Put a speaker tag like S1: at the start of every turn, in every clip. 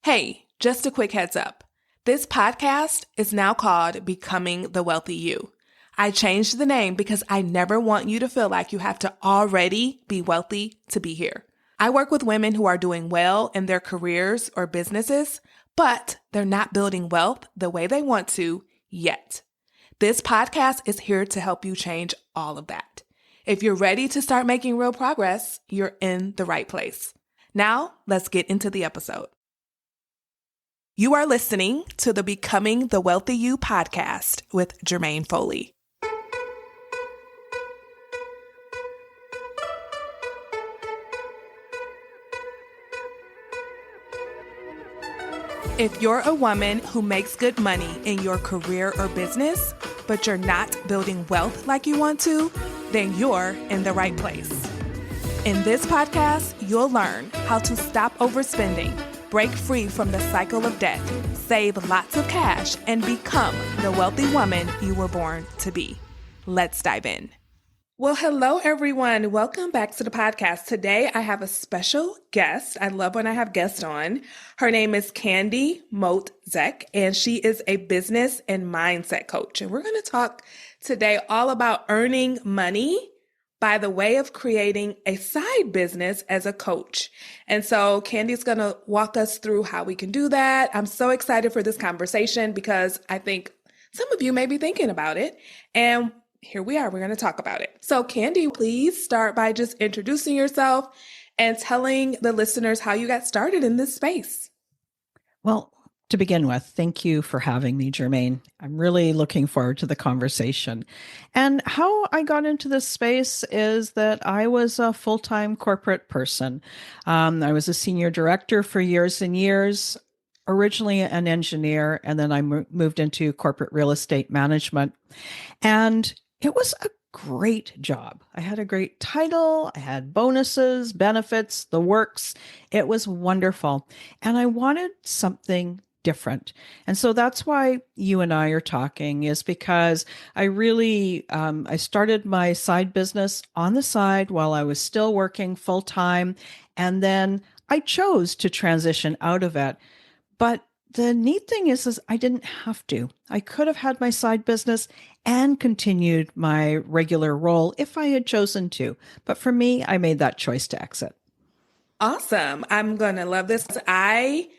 S1: Hey, just a quick heads up. This podcast is now called Becoming the Wealthy You. I changed the name because I never want you to feel like you have to already be wealthy to be here. I work with women who are doing well in their careers or businesses, but they're not building wealth the way they want to yet. This podcast is here to help you change all of that. If you're ready to start making real progress, you're in the right place. Now, let's get into the episode. You are listening to the Becoming the Wealthy You podcast with Jermaine Foley. If you're a woman who makes good money in your career or business, but you're not building wealth like you want to, then you're in the right place. In this podcast, you'll learn how to stop overspending, break free from the cycle of debt, save lots of cash, and become the wealthy woman you were born to be. Let's dive in. Well, hello, everyone. Welcome back to the podcast. Today, I have a special guest. I love when I have guests on. Her name is Candy Motzek, and she is a business and mindset coach. And we're going to talk today all about earning money by the way of creating a side business as a coach. And so Candy's going to walk us through how we can do that. I'm so excited for this conversation because I think some of you may be thinking about it. And here we are. We're going to talk about it. So Candy, please start by just introducing yourself and telling the listeners how you got started in this space.
S2: Well, to begin with, thank you for having me, Jermaine. I'm really looking forward to the conversation. And how I got into this space is that I was a full-time corporate person. I was a senior director for years and years, originally an engineer, and then I moved into corporate real estate management. And it was a great job. I had a great title. I had bonuses, benefits, the works. It was wonderful. And I wanted something different. And so that's why you and I are talking, is because I really, I started my side business on the side while I was still working full time. And then I chose to transition out of it. But the neat thing is I didn't have to. I could have had my side business and continued my regular role if I had chosen to. But for me, I made that choice to exit.
S1: Awesome. I'm going to love this. I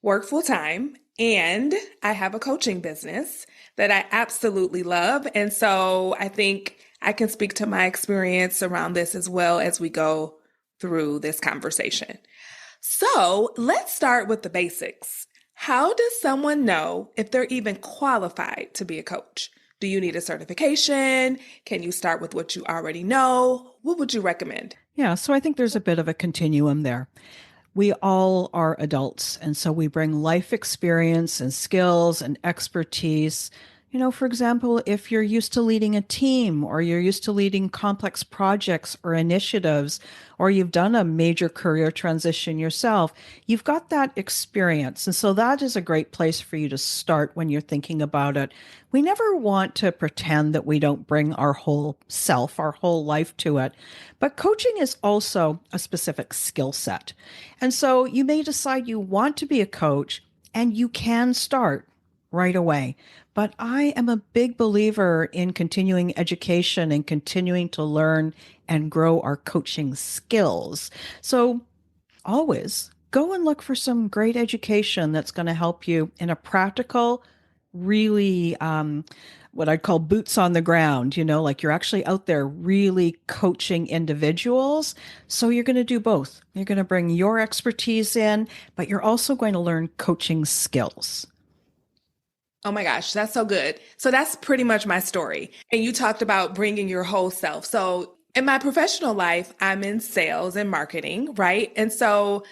S1: work full time and I have a coaching business that I absolutely love. And so I think I can speak to my experience around this as well as we go through this conversation. So let's start with the basics. How does someone know if they're even qualified to be a coach? Do you need a certification? Can you start with what you already know? What would you recommend?
S2: Yeah, so I think there's a bit of a continuum there. We all are adults, and so we bring life experience and skills and expertise. You know, for example, if you're used to leading a team or you're used to leading complex projects or initiatives, or you've done a major career transition yourself, you've got that experience. And so that is a great place for you to start when you're thinking about it. We never want to pretend that we don't bring our whole self, our whole life to it. But coaching is also a specific skill set. And so you may decide you want to be a coach, and you can start right away. But I am a big believer in continuing education and continuing to learn and grow our coaching skills. So always go and look for some great education that's going to help you in a practical, really what I'd call boots on the ground, like you're actually out there really coaching individuals. So you're going to do both. You're going to bring your expertise in, but you're also going to learn coaching skills.
S1: Oh my gosh, that's so good. So that's pretty much my story. And you talked about bringing your whole self. So in my professional life, I'm in sales and marketing, right? And so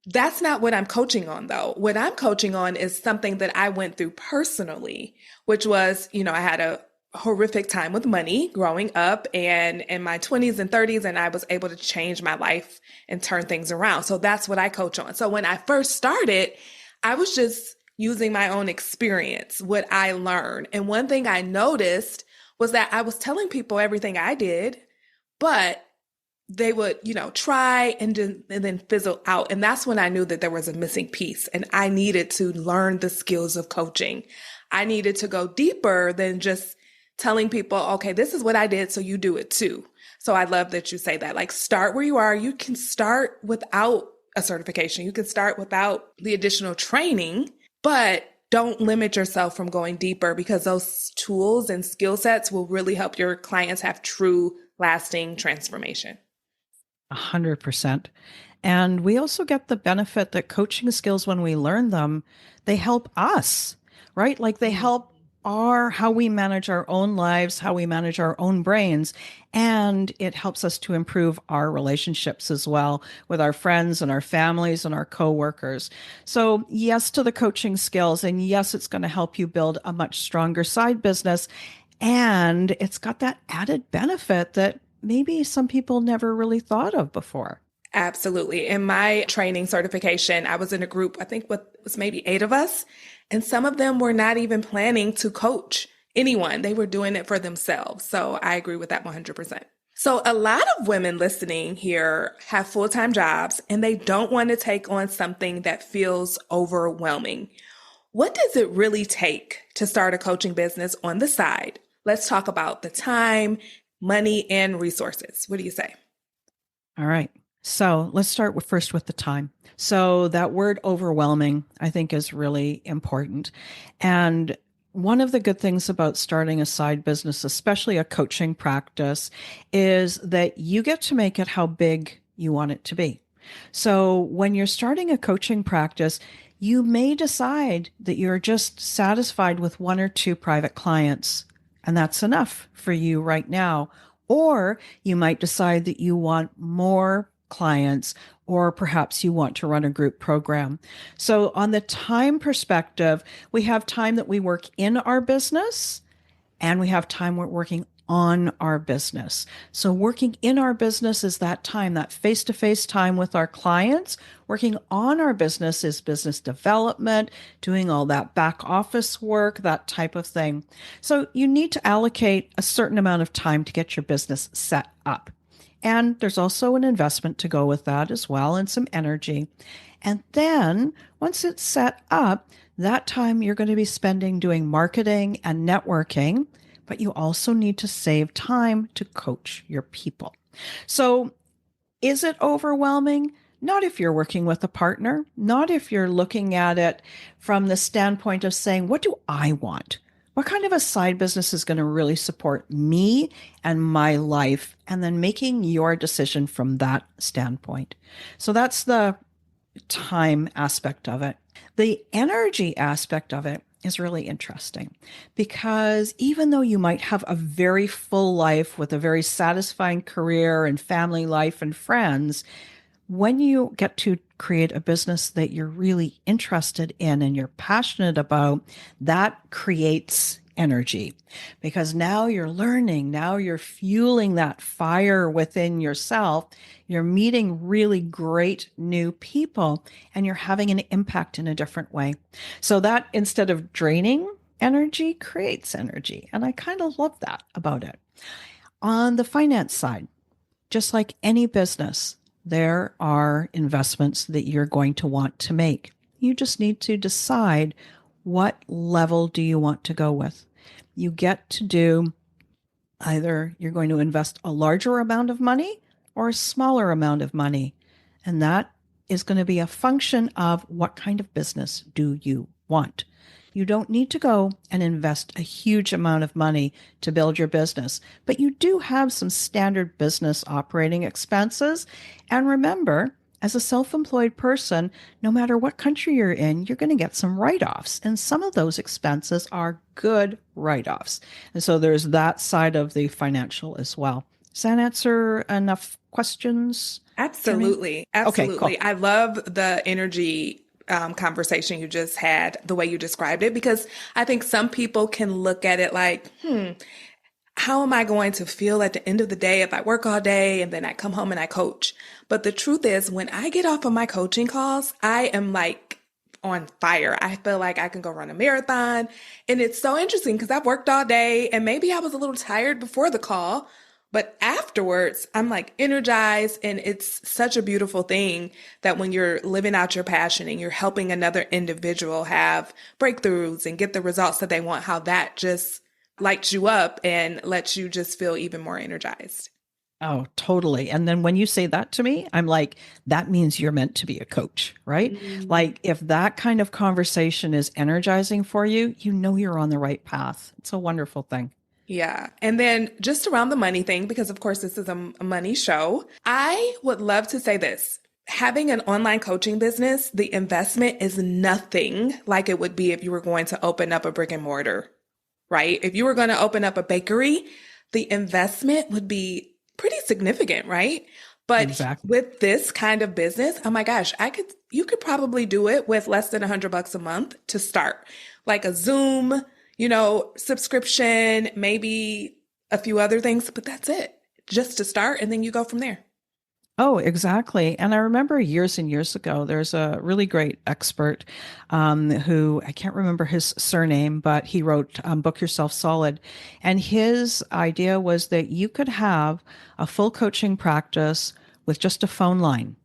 S1: that's not what I'm coaching on though. What I'm coaching on is something that I went through personally, which was, I had a horrific time with money growing up and in my 20s and 30s, and I was able to change my life and turn things around. So that's what I coach on. So when I first started, I was just using my own experience, what I learned. And one thing I noticed was that I was telling people everything I did, but they would, try and then fizzle out. And that's when I knew that there was a missing piece and I needed to learn the skills of coaching. I needed to go deeper than just telling people, okay, this is what I did, so you do it too. So I love that you say that. Like, start where you are. You can start without a certification. You can start without the additional training, but don't limit yourself from going deeper, because those tools and skill sets will really help your clients have true, lasting transformation.
S2: 100%. And we also get the benefit that coaching skills, when we learn them, they help us, right? Like they help how we manage our own lives, how we manage our own brains. And it helps us to improve our relationships as well with our friends and our families and our coworkers. So yes to the coaching skills. And yes, it's going to help you build a much stronger side business. And it's got that added benefit that maybe some people never really thought of before.
S1: Absolutely. In my training certification, I was in a group, I think it was maybe 8 of us, and some of them were not even planning to coach anyone. They were doing it for themselves. So I agree with that 100%. So a lot of women listening here have full-time jobs and they don't want to take on something that feels overwhelming. What does it really take to start a coaching business on the side? Let's talk about the time, money, and resources. What do you say?
S2: All right. So let's start first with the time. So that word overwhelming, I think, is really important. And one of the good things about starting a side business, especially a coaching practice, is that you get to make it how big you want it to be. So when you're starting a coaching practice, you may decide that you're just satisfied with 1 or 2 private clients, and that's enough for you right now. Or you might decide that you want more clients, or perhaps you want to run a group program. So on the time perspective, we have time that we work in our business and we have time we're working on our business. So working in our business is that time, that face-to-face time with our clients. Working on our business is business development, doing all that back office work, that type of thing. So you need to allocate a certain amount of time to get your business set up. And there's also an investment to go with that as well, and some energy. And then once it's set up, that time you're going to be spending doing marketing and networking, but you also need to save time to coach your people. So is it overwhelming? Not if you're working with a partner, not if you're looking at it from the standpoint of saying, what do I want? What kind of a side business is going to really support me and my life? And then making your decision from that standpoint. So that's the time aspect of it. The energy aspect of it is really interesting, because even though you might have a very full life with a very satisfying career and family life and friends, when you get to create a business that you're really interested in and you're passionate about, that creates energy, because now you're learning, now you're fueling that fire within yourself. You're meeting really great new people and you're having an impact in a different way. So that, instead of draining energy, creates energy. And I kind of love that about it. On the finance side, just like any business, there are investments that you're going to want to make. You just need to decide, what level do you want to go with? You get to do either you're going to invest a larger amount of money or a smaller amount of money. And that is going to be a function of what kind of business do you want. You don't need to go and invest a huge amount of money to build your business, but you do have some standard business operating expenses. And remember, as a self-employed person, no matter what country you're in, you're going to get some write-offs. And some of those expenses are good write-offs. And so there's that side of the financial as well. Does that answer enough questions?
S1: Absolutely. Absolutely.
S2: Okay, cool.
S1: I love the energy conversation you just had, the way you described it, because I think some people can look at it like, how am I going to feel at the end of the day if I work all day and then I come home and I coach? But the truth is, when I get off of my coaching calls, I am like on fire. I feel like I can go run a marathon. And it's so interesting because I've worked all day and maybe I was a little tired before the call, But afterwards, I'm like energized, and it's such a beautiful thing that when you're living out your passion and you're helping another individual have breakthroughs and get the results that they want, how that just lights you up and lets you just feel even more energized.
S2: Oh, totally. And then when you say that to me, I'm like, that means you're meant to be a coach, right?
S1: Mm.
S2: Like, if that kind of conversation is energizing for you, you know you're on the right path. It's a wonderful thing.
S1: Yeah. And then just around the money thing, because of course this is a money show, I would love to say this. Having an online coaching business, the investment is nothing like it would be if you were going to open up a brick and mortar, right? If you were going to open up a bakery, the investment would be pretty significant, right? But
S2: Exactly.
S1: with this kind of business, oh my gosh, you could probably do it with less than $100 a month to start, like a Zoom, subscription, maybe a few other things, but that's it just to start. And then you go from there.
S2: Oh, exactly. And I remember years and years ago, there's a really great expert who I can't remember his surname, but he wrote Book Yourself Solid. And his idea was that you could have a full coaching practice with just a phone line.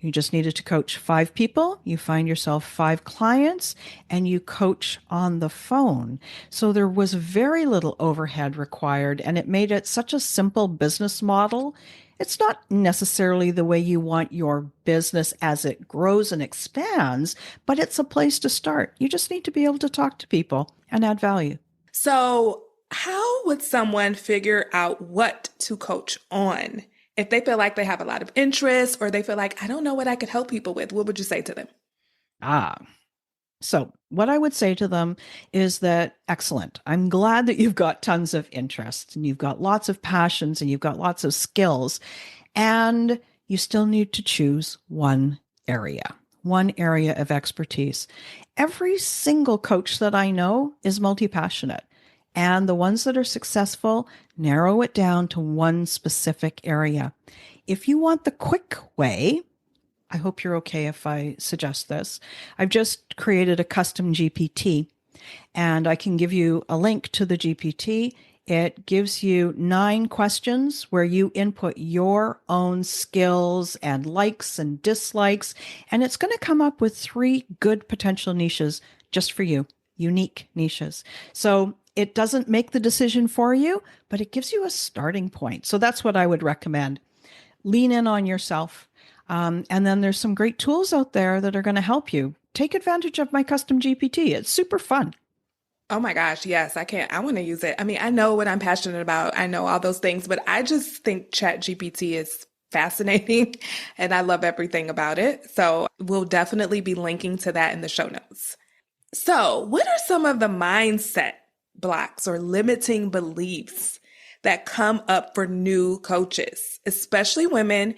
S2: You just needed to coach 5 people. You find yourself 5 clients and you coach on the phone. So there was very little overhead required, and it made it such a simple business model. It's not necessarily the way you want your business as it grows and expands, but it's a place to start. You just need to be able to talk to people and add value.
S1: So, how would someone figure out what to coach on? If they feel like they have a lot of interest or they feel like, I don't know what I could help people with, what would you say to them?
S2: Ah, so, what I would say to them is that excellent. I'm glad that you've got tons of interest and you've got lots of passions and you've got lots of skills, and you still need to choose one area of expertise. Every single coach that I know is multi passionate, and the ones that are successful narrow it down to one specific area. If you want the quick way, I hope you're okay if I suggest this. I've just created a custom GPT, and I can give you a link to the GPT. It gives you 9 questions where you input your own skills and likes and dislikes, and it's going to come up with 3 good potential niches just for you, unique niches. So it doesn't make the decision for you, but it gives you a starting point. So that's what I would recommend. Lean in on yourself. And then there's some great tools out there that are going to help you. Take advantage of my custom GPT. It's super fun.
S1: Oh my gosh, yes, I can't. I want to use it. I mean, I know what I'm passionate about. I know all those things, but I just think Chat GPT is fascinating and I love everything about it. So we'll definitely be linking to that in the show notes. So, what are some of the mindset blocks or limiting beliefs that come up for new coaches, especially women?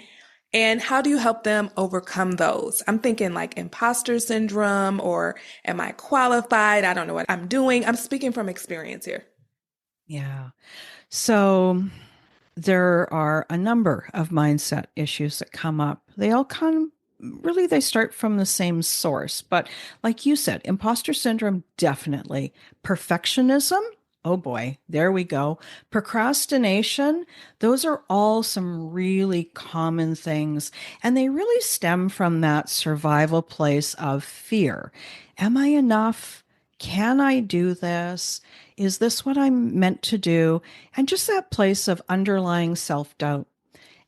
S1: And how do you help them overcome those? I'm thinking like imposter syndrome or am I qualified? I don't know what I'm doing. I'm speaking from experience here.
S2: Yeah. So there are a number of mindset issues that come up. They all come really, they start from the same source. But like you said, imposter syndrome, definitely. Perfectionism, oh boy, there we go. Procrastination, those are all some really common things. And they really stem from that survival place of fear. Am I enough? Can I do this? Is this what I'm meant to do? And just that place of underlying self doubt.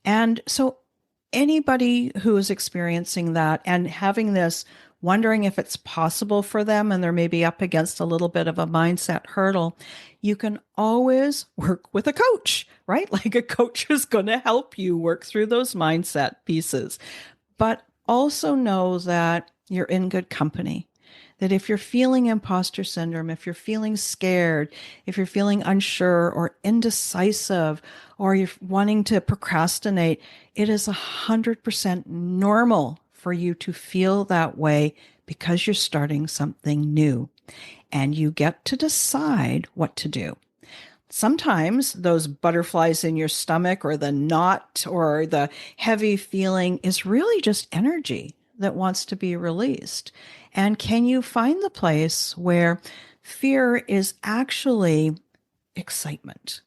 S2: And so, anybody who is experiencing that and having this, wondering if it's possible for them, and they're maybe up against a little bit of a mindset hurdle, you can always work with a coach, right? Like, a coach is going to help you work through those mindset pieces. But also know that you're in good company. That if you're feeling imposter syndrome, if you're feeling scared, if you're feeling unsure or indecisive, or you're wanting to procrastinate, it is 100% normal for you to feel that way because you're starting something new and you get to decide what to do. Sometimes those butterflies in your stomach or the knot or the heavy feeling is really just energy that wants to be released. And can you find the place where fear is actually excitement?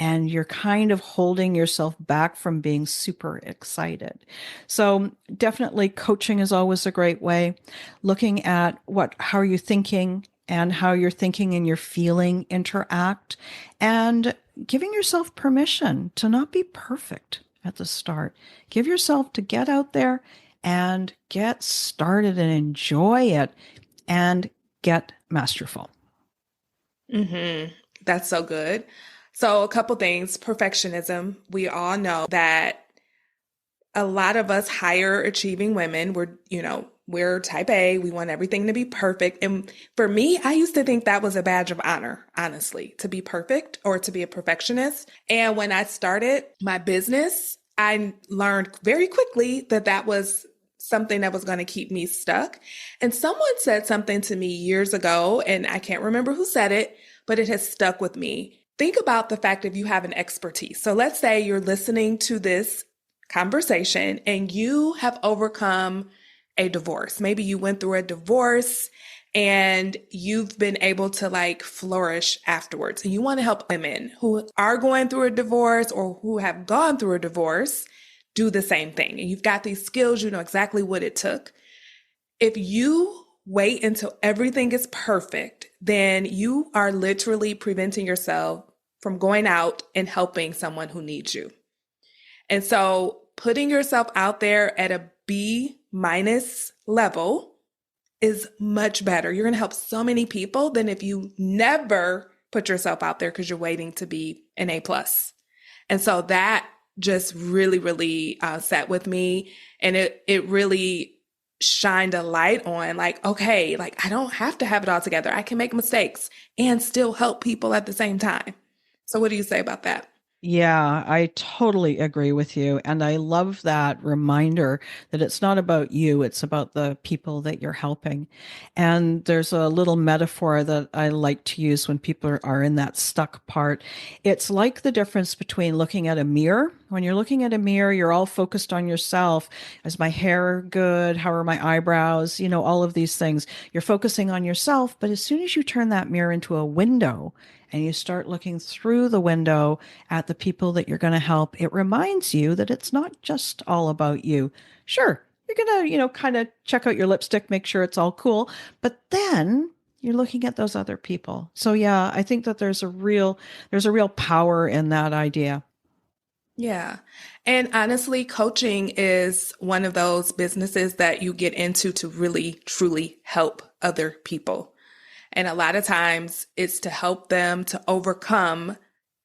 S2: and you're kind of holding yourself back from being super excited. So definitely coaching is always a great way. Looking at how are you thinking and how your thinking and your feeling interact, and giving yourself permission to not be perfect at the start. Give yourself to get out there and get started and enjoy it and get masterful.
S1: That's so good. So, a couple things. Perfectionism. We all know that a lot of us higher achieving women, we're type A. We want everything to be perfect. And for me, I used to think that was a badge of honor, honestly, to be perfect or to be a perfectionist. And when I started my business, I learned very quickly that that was something that was going to keep me stuck. And someone said something to me years ago, and I can't remember who said it, but it has stuck with me. Think about the fact that you have an expertise. So let's say you're listening to this conversation and you have overcome a divorce. Maybe you went through a divorce and you've been able to like flourish afterwards. And you want to help women who are going through a divorce or who have gone through a divorce do the same thing. And you've got these skills, you know exactly what it took. If you wait until everything is perfect, then you are literally preventing yourself from going out and helping someone who needs you. And so putting yourself out there at a B minus level is much better. You're going to help so many people than if you never put yourself out there because you're waiting to be an A plus. And so that just really, really sat with me. And it really shined a light on like, okay, like I don't have to have it all together. I can make mistakes and still help people at the same time. So what do you say about that?
S2: Yeah, I totally agree with you. And I love that reminder that it's not about you, it's about the people that you're helping. And there's a little metaphor that I like to use when people are in that stuck part. It's like the difference between looking at a mirror. When you're looking at a mirror, you're all focused on yourself. Is my hair good? How are my eyebrows? All of these things. You're focusing on yourself. But as soon as you turn that mirror into a window, and you start looking through the window at the people that you're going to help, it reminds you that it's not just all about you. Sure, you're going to, kind of check out your lipstick, make sure it's all cool, but then you're looking at those other people. So yeah, I think that there's a real power in that idea.
S1: Yeah. And honestly, coaching is one of those businesses that you get into to really, truly help other people. And a lot of times it's to help them to overcome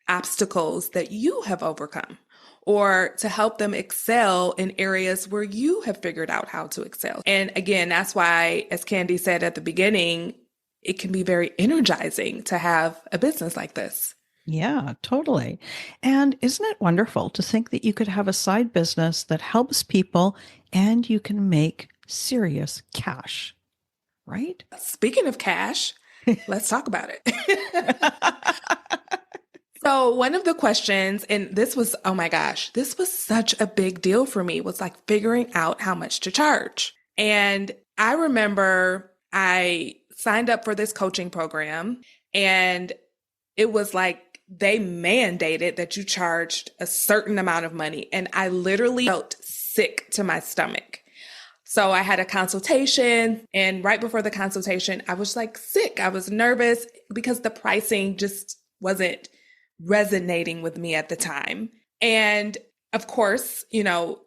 S1: obstacles that you have overcome or to help them excel in areas where you have figured out how to excel. And again, that's why, as Candy said at the beginning, it can be very energizing to have a business like this.
S2: Yeah, totally. And isn't it wonderful to think that you could have a side business that helps people and you can make serious cash, right?
S1: Speaking of cash, let's talk about it. So one of the questions, and this was, oh my gosh, this was such a big deal for me, was like figuring out how much to charge. And I remember I signed up for this coaching program and it was like they mandated that you charged a certain amount of money. And I literally felt sick to my stomach. So I had a consultation, and right before the consultation, I was like sick. I was nervous because the pricing just wasn't resonating with me at the time. And of course,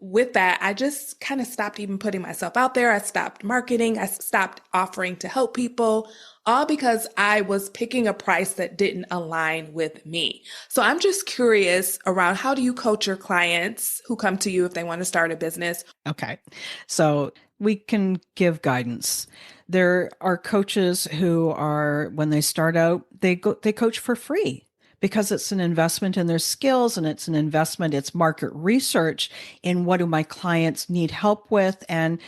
S1: with that, I just kind of stopped even putting myself out there. I stopped marketing. I stopped offering to help people, all because I was picking a price that didn't align with me. So I'm just curious around, how do you coach your clients who come to you if they want to start a business?
S2: Okay. So we can give guidance. There are coaches who are, when they start out, they coach for free because it's an investment in their skills and it's an investment, it's market research in what do my clients need help with, and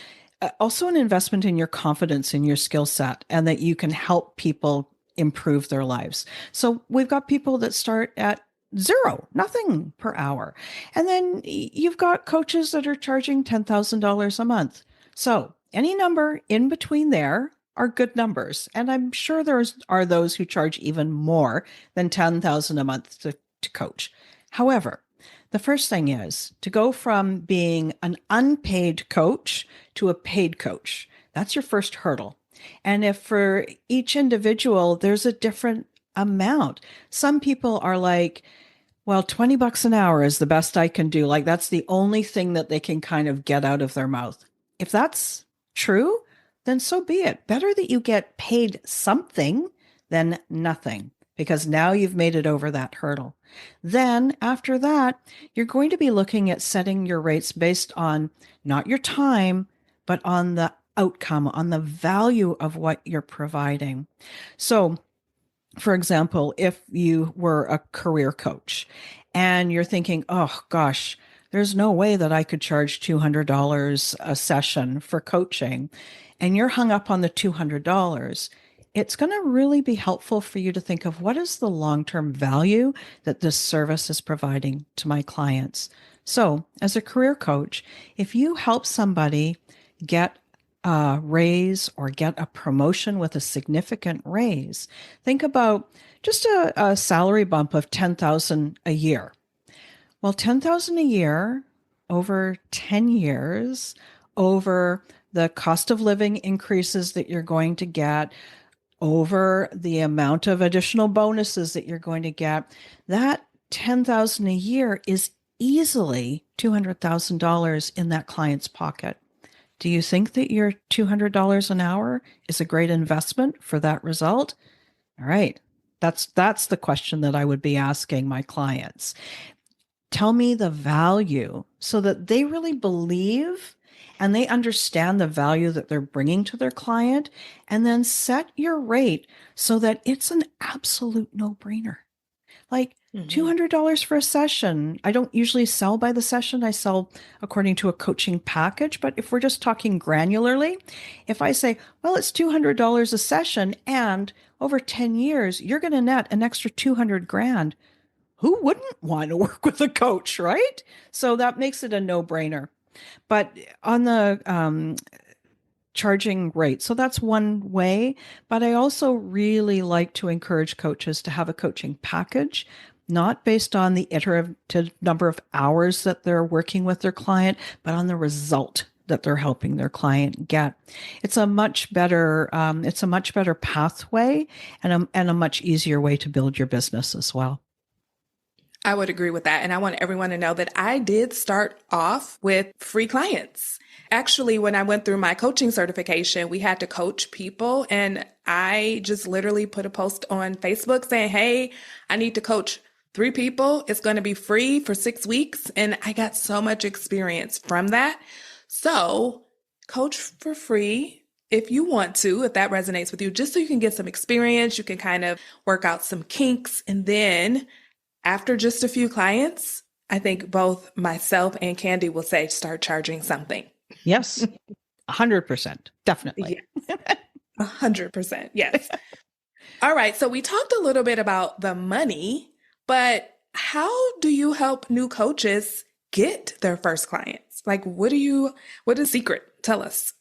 S2: also an investment in your confidence in your skill set and that you can help people improve their lives. So we've got people that start at zero, nothing per hour. And then you've got coaches that are charging $10,000 a month. So any number in between there are good numbers. And I'm sure there are those who charge even more than $10,000 a month to to coach. However, the first thing is to go from being an unpaid coach to a paid coach. That's your first hurdle. And if for each individual, there's a different amount. Some people are like, well, $20 an hour is the best I can do. Like that's the only thing that they can kind of get out of their mouth. If that's true, then so be it. Better that you get paid something than nothing, because now you've made it over that hurdle. Then after that, you're going to be looking at setting your rates based on not your time, but on the outcome, on the value of what you're providing. So, for example, if you were a career coach and you're thinking, oh gosh, there's no way that I could charge $200 a session for coaching, and you're hung up on the $200, it's going to really be helpful for you to think of what is the long-term value that this service is providing to my clients. So as a career coach, if you help somebody get a raise or get a promotion with a significant raise, think about just a salary bump of $10,000 a year. Well, $10,000 a year over 10 years, over the cost of living increases that you're going to get, over the amount of additional bonuses that you're going to get, that $10,000 a year is easily $200,000 in that client's pocket. Do you think that your $200 an hour is a great investment for that result? All right. That's the question that I would be asking my clients. Tell me the value so that they really believe and they understand the value that they're bringing to their client, and then set your rate so that it's an absolute no-brainer. Like $200 for a session. I don't usually sell by the session. I sell according to a coaching package. But if we're just talking granularly, if I say, well, it's $200 a session and over 10 years, you're going to net an extra 200 grand. Who wouldn't want to work with a coach, right? So that makes it a no-brainer. But on the charging rate, so that's one way. But I also really like to encourage coaches to have a coaching package, not based on the iterative number of hours that they're working with their client, but on the result that they're helping their client get. It's a much better pathway and a much easier way to build your business as well.
S1: I would agree with that. And I want everyone to know that I did start off with free clients. Actually, when I went through my coaching certification, we had to coach people. And I just literally put a post on Facebook saying, hey, I need to coach 3 people. It's going to be free for 6 weeks. And I got so much experience from that. So coach for free if you want to, if that resonates with you, just so you can get some experience. You can kind of work out some kinks. And then after just a few clients, I think both myself and Candy will say, start charging something.
S2: Yes, 100%. Definitely.
S1: Yes. 100%. Yes. All right. So we talked a little bit about the money, but how do you help new coaches get their first clients? Like, what is the secret? Tell us.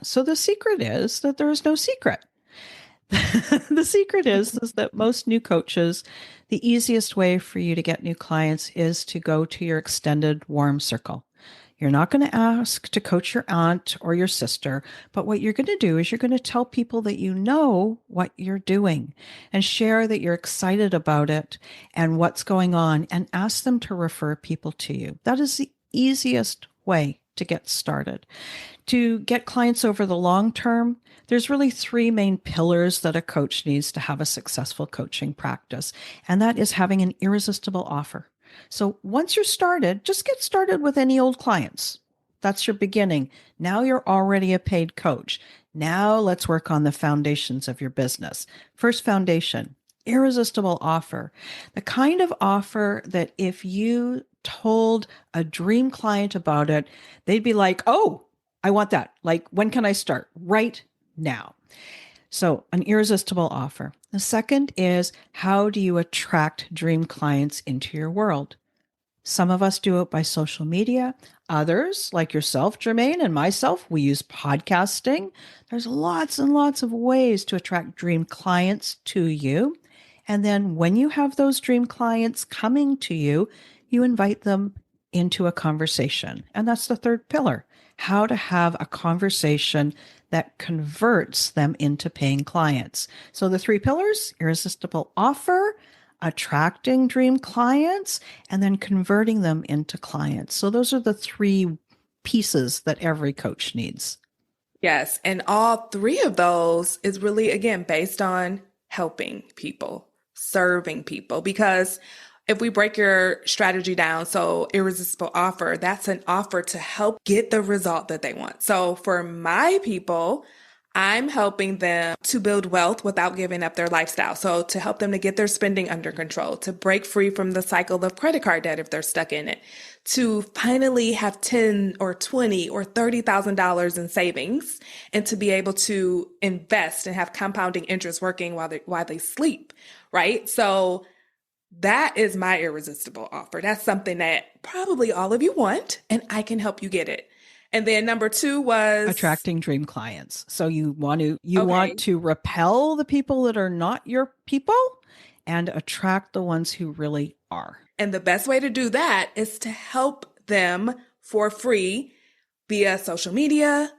S2: So the secret is that there is no secret. The secret is that most new coaches, the easiest way for you to get new clients is to go to your extended warm circle. You're not going to ask to coach your aunt or your sister, but what you're going to do is you're going to tell people that you know what you're doing and share that you're excited about it and what's going on, and ask them to refer people to you. That is the easiest way to get started. To get clients over the long term, there's really 3 main pillars that a coach needs to have a successful coaching practice, and that is having an irresistible offer. So once you're started, just get started with any old clients. That's your beginning. Now you're already a paid coach. Now let's work on the foundations of your business. First foundation, irresistible offer. The kind of offer that if you told a dream client about it, they'd be like, oh, I want that. Like, when can I start? Right now. So an irresistible offer. The second is, how do you attract dream clients into your world? Some of us do it by social media. Others, like yourself, Jermaine, and myself, we use podcasting. There's lots and lots of ways to attract dream clients to you. And then when you have those dream clients coming to you, you invite them into a conversation. And that's the third pillar, how to have a conversation that converts them into paying clients. So the three pillars: irresistible offer, attracting dream clients, and then converting them into clients. So those are the three pieces that every coach needs.
S1: Yes. And all three of those is really, again, based on helping people, serving people. Because if we break your strategy down, so irresistible offer, that's an offer to help get the result that they want. So for my people, I'm helping them to build wealth without giving up their lifestyle. So to help them to get their spending under control, to break free from the cycle of credit card debt if they're stuck in it, to finally have 10 or 20 or $30,000 in savings, and to be able to invest and have compounding interest working while they sleep, right? So that is my irresistible offer. That's something that probably all of you want, and I can help you get it. And then number two was
S2: attracting dream clients. So you want to repel the people that are not your people and attract the ones who really are.
S1: And the best way to do that is to help them for free via social media,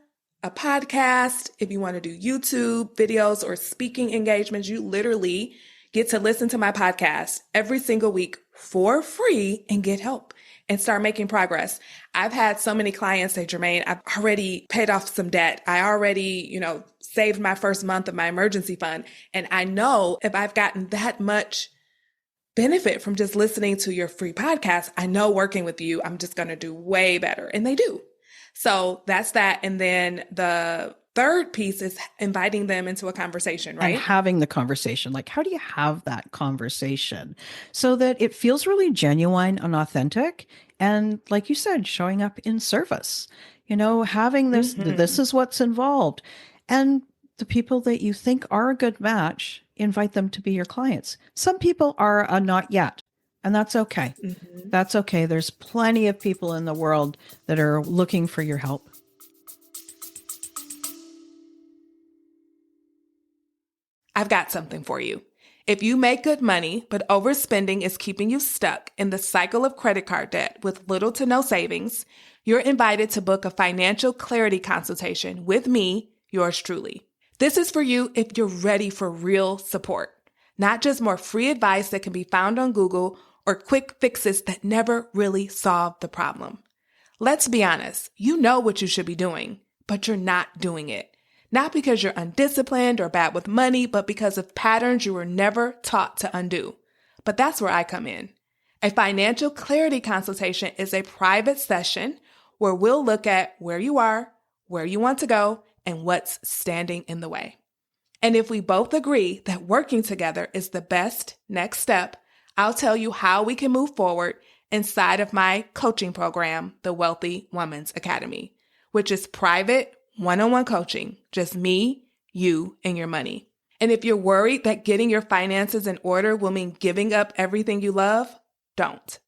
S1: a podcast. If you want to do YouTube videos or speaking engagements, you literally get to listen to my podcast every single week for free and get help and start making progress. I've had so many clients say, Jermaine, I've already paid off some debt. I already, saved my first month of my emergency fund. And I know if I've gotten that much benefit from just listening to your free podcast, I know working with you, I'm just going to do way better. And they do. So that's that. And then the third piece is inviting them into a conversation, right?
S2: And having the conversation. Like, how do you have that conversation so that it feels really genuine and authentic? And like you said, showing up in service, having this is what's involved. And the people that you think are a good match, invite them to be your clients. Some people are a not yet, and that's okay. Mm-hmm. That's okay. There's plenty of people in the world that are looking for your help.
S1: I've got something for you. If you make good money, but overspending is keeping you stuck in the cycle of credit card debt with little to no savings, you're invited to book a financial clarity consultation with me, yours truly. This is for you if you're ready for real support, not just more free advice that can be found on Google or quick fixes that never really solve the problem. Let's be honest, you know what you should be doing, but you're not doing it. Not because you're undisciplined or bad with money, but because of patterns you were never taught to undo. But that's where I come in. A financial clarity consultation is a private session where we'll look at where you are, where you want to go, and what's standing in the way. And if we both agree that working together is the best next step, I'll tell you how we can move forward inside of my coaching program, the Wealthy Woman's Academy, which is private one-on-one coaching, just me, you, and your money. And if you're worried that getting your finances in order will mean giving up everything you love, don't.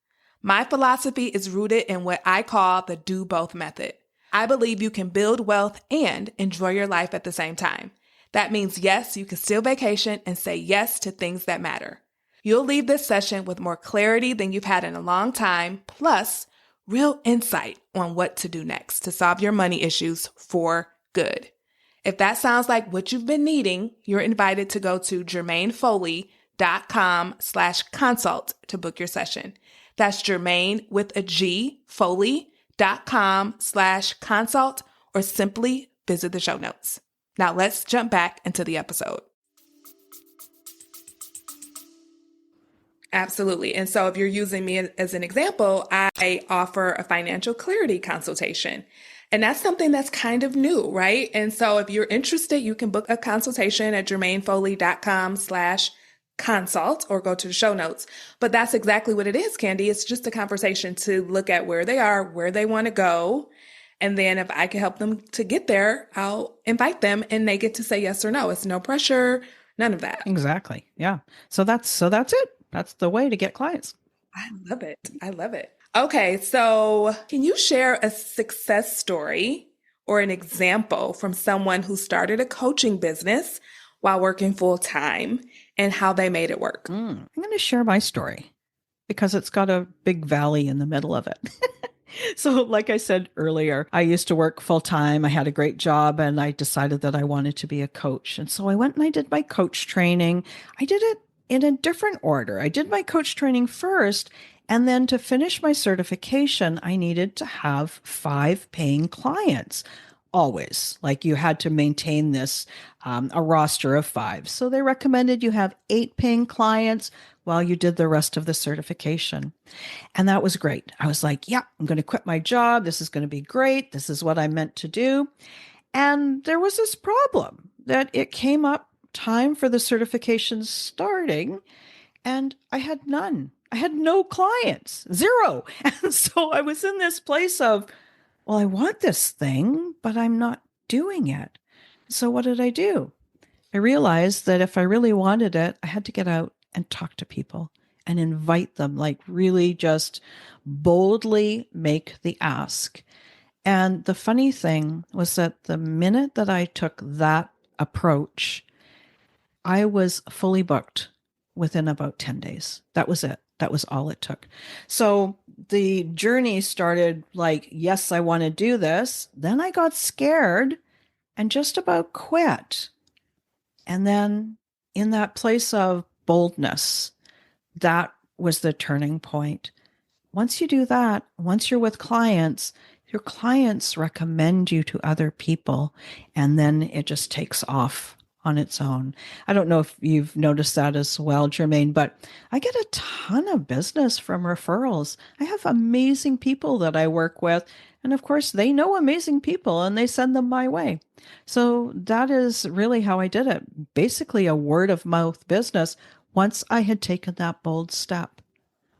S1: My philosophy is rooted in what I call the do both method. I believe you can build wealth and enjoy your life at the same time. That means yes, you can still vacation and say yes to things that matter. You'll leave this session with more clarity than you've had in a long time, plus real insight on what to do next to solve your money issues for good. If that sounds like what you've been needing, you're invited to go to jermainefoley.com/consult to book your session. That's Jermaine with a G, Foley.com/consult, or simply visit the show notes. Now let's jump back into the episode. Absolutely. And so if you're using me as an example, I offer a financial clarity consultation. And that's something that's kind of new, right? And so if you're interested, you can book a consultation at jermainefoley.com/consult or go to the show notes. But that's exactly what it is, Candy. It's just a conversation to look at where they are, where they want to go. And then if I can help them to get there, I'll invite them and they get to say yes or no. It's no pressure, none of that.
S2: Exactly. Yeah. So that's it. That's the way to get clients.
S1: I love it. I love it. Okay. So can you share a success story or an example from someone who started a coaching business while working full time and how they made it work.
S2: I'm going to share my story because it's got a big valley in the middle of it. So, like I said earlier, I used to work full time. I had a great job and I decided that I wanted to be a coach. And so I went and I did my coach training. I did it in a different order. I did my coach training first. And then to finish my certification, I needed to have 5 paying clients. Always, like you had to maintain this, a roster of 5. So they recommended you have 8 paying clients while you did the rest of the certification. And that was great. I was like, yeah, I'm going to quit my job. This is going to be great. This is what I meant to do. And there was this problem that it came up time for the certification starting, and I had none. I had no clients, 0. And so I was in this place of, well, I want this thing, but I'm not doing it. So what did I do? I realized that if I really wanted it, I had to get out and talk to people and invite them, like really just boldly make the ask. And the funny thing was that the minute that I took that approach, I was fully booked within about 10 days. That was it. That was all it took. So the journey started like, yes, I want to do this. Then I got scared and just about quit. And then in that place of boldness, that was the turning point. Once you do that, once you're with clients, your clients recommend you to other people, and then it just takes off on its own. I don't know if you've noticed that as well, Jermaine, but I get a ton of business from referrals. I have amazing people that I work with, and of course, they know amazing people and they send them my way. So that is really how I did it. Basically, a word of mouth business once I had taken that bold step.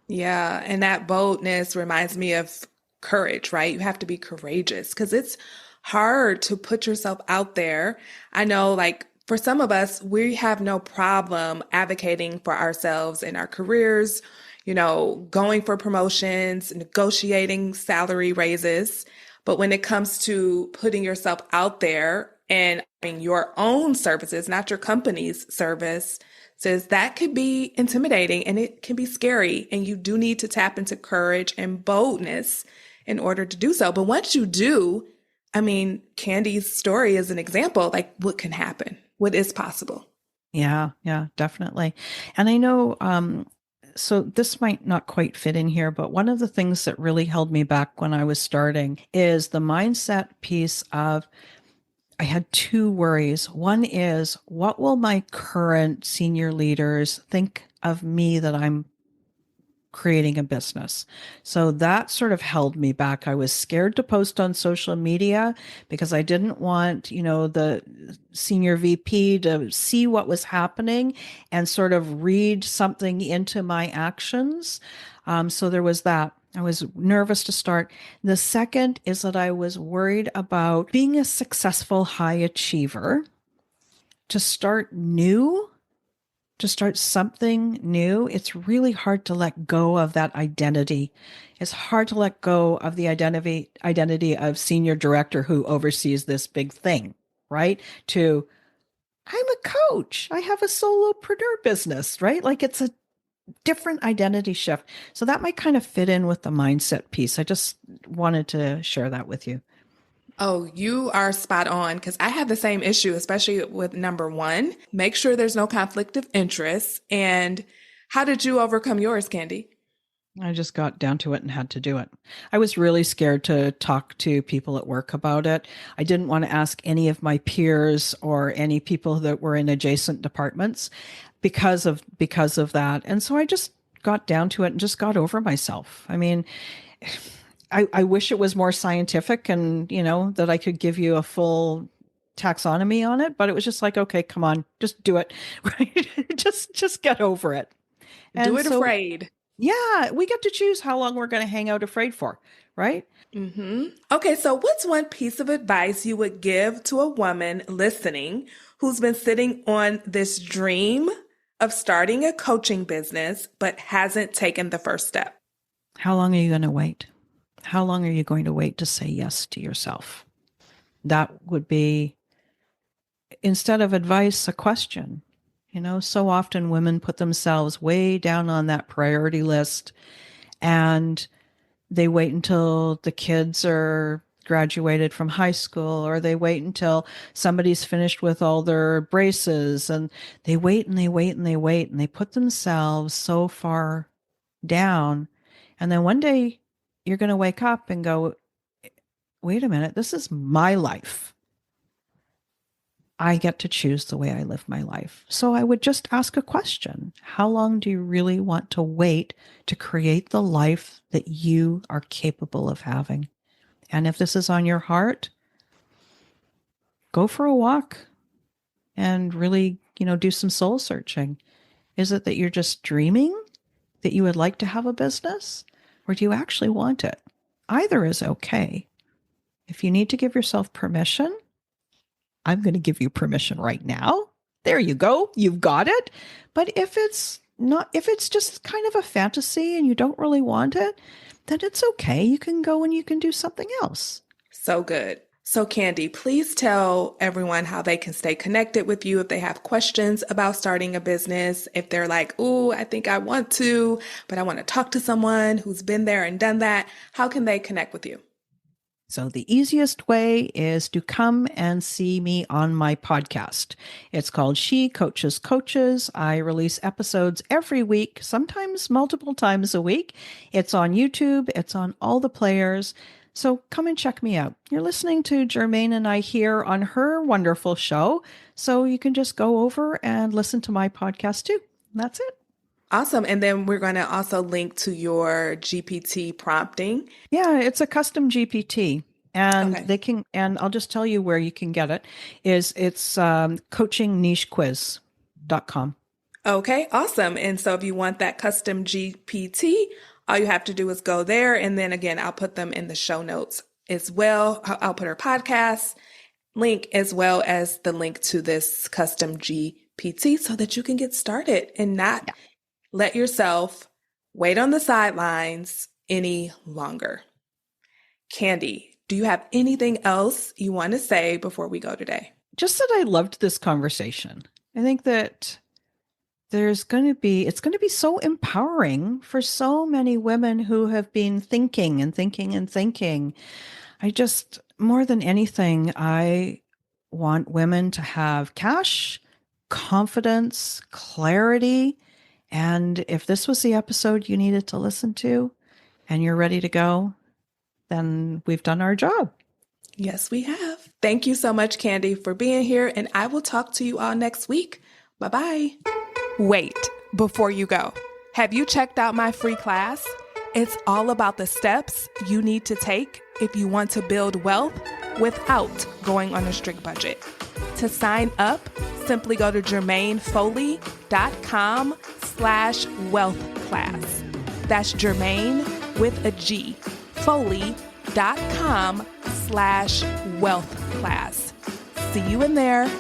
S1: Yeah, and that boldness reminds me of courage, right? You have to be courageous because it's hard to put yourself out there. I know, like, for some of us, we have no problem advocating for ourselves in our careers, going for promotions, negotiating salary raises. But when it comes to putting yourself out there and having your own services, not your company's service, says that could be intimidating and it can be scary. And you do need to tap into courage and boldness in order to do so. But once you do, I mean, Candy's story is an example, like what can happen, what is possible.
S2: Yeah, definitely. And I know, so this might not quite fit in here, but one of the things that really held me back when I was starting is the mindset piece of, I had 2 worries. One is, what will my current senior leaders think of me that I'm creating a business? So that sort of held me back. I was scared to post on social media because I didn't want, the senior VP to see what was happening and sort of read something into my actions. So there was that. I was nervous to start. The second is that I was worried about being a successful high achiever, to start new, to start something new. It's really hard to let go of that identity. It's hard to let go of the identity of senior director who oversees this big thing, right? To, I'm a coach. I have a solopreneur business, right? Like it's a different identity shift. So that might kind of fit in with the mindset piece. I just wanted to share that with you.
S1: Oh, you are spot on because I have the same issue, especially with number 1. Make sure there's no conflict of interest. And how did you overcome yours, Candy?
S2: I just got down to it and had to do it. I was really scared to talk to people at work about it. I didn't want to ask any of my peers or any people that were in adjacent departments because of that. And so I just got down to it and just got over myself. I mean, I wish it was more scientific and, that I could give you a full taxonomy on it, but it was just like, okay, come on, just do it. Right? just get over it.
S1: Do
S2: And
S1: it
S2: so,
S1: afraid.
S2: yeah, we get to choose how long we're going to hang out afraid for, right?
S1: Okay, so what's one piece of advice you would give to a woman listening who's been sitting on this dream of starting a coaching business but hasn't taken the first step?
S2: How long are you going to wait? How long are you going to wait to say yes to yourself? That would be instead of advice, a question. So often women put themselves way down on that priority list, and they wait until the kids are graduated from high school, or they wait until somebody's finished with all their braces, and they wait and they wait and they wait, and they put themselves so far down. And then one day you're going to wake up and go, wait a minute, this is my life. I get to choose the way I live my life. So I would just ask a question. How long do you really want to wait to create the life that you are capable of having? And if this is on your heart, go for a walk and really, do some soul searching. Is it that you're just dreaming that you would like to have a business, or do you actually want it? Either is okay. If you need to give yourself permission, I'm going to give you permission right now. There you go. You've got it. But if it's just kind of a fantasy and you don't really want it, then it's okay. You can go and you can do something else.
S1: So good. So Candy, please tell everyone how they can stay connected with you if they have questions about starting a business. If they're like, ooh, I think I want to, but I want to talk to someone who's been there and done that. How can they connect with you?
S2: So the easiest way is to come and see me on my podcast. It's called She Coaches Coaches. I release episodes every week, sometimes multiple times a week. It's on YouTube. It's on all the players. So come and check me out. You're listening to Jermaine and I here on her wonderful show. So you can just go over and listen to my podcast too. And that's it.
S1: Awesome. And then we're going to also link to your GPT prompting.
S2: Yeah, it's a custom GPT. And
S1: Okay.
S2: and I'll just tell you where you can get it. It's coachingnichequiz.com.
S1: Okay, awesome. And so if you want that custom GPT, all you have to do is go there. And then again, I'll put them in the show notes as well. I'll put her podcast link as well as the link to this custom GPT so that you can get started and not let yourself wait on the sidelines any longer. Candy, do you have anything else you want to say before we go today?
S2: Just that I loved this conversation. I think that it's going to be so empowering for so many women who have been thinking and thinking and thinking. More than anything, I want women to have cash, confidence, clarity. And if this was the episode you needed to listen to and you're ready to go, then we've done our job.
S1: Yes, we have. Thank you so much, Candy, for being here. And I will talk to you all next week. Bye-bye. Wait, before you go, have you checked out my free class? It's all about the steps you need to take if you want to build wealth without going on a strict budget. To sign up, simply go to jermainfoley.com/wealth class. That's Jermaine with a G, foley.com/wealth class. See you in there.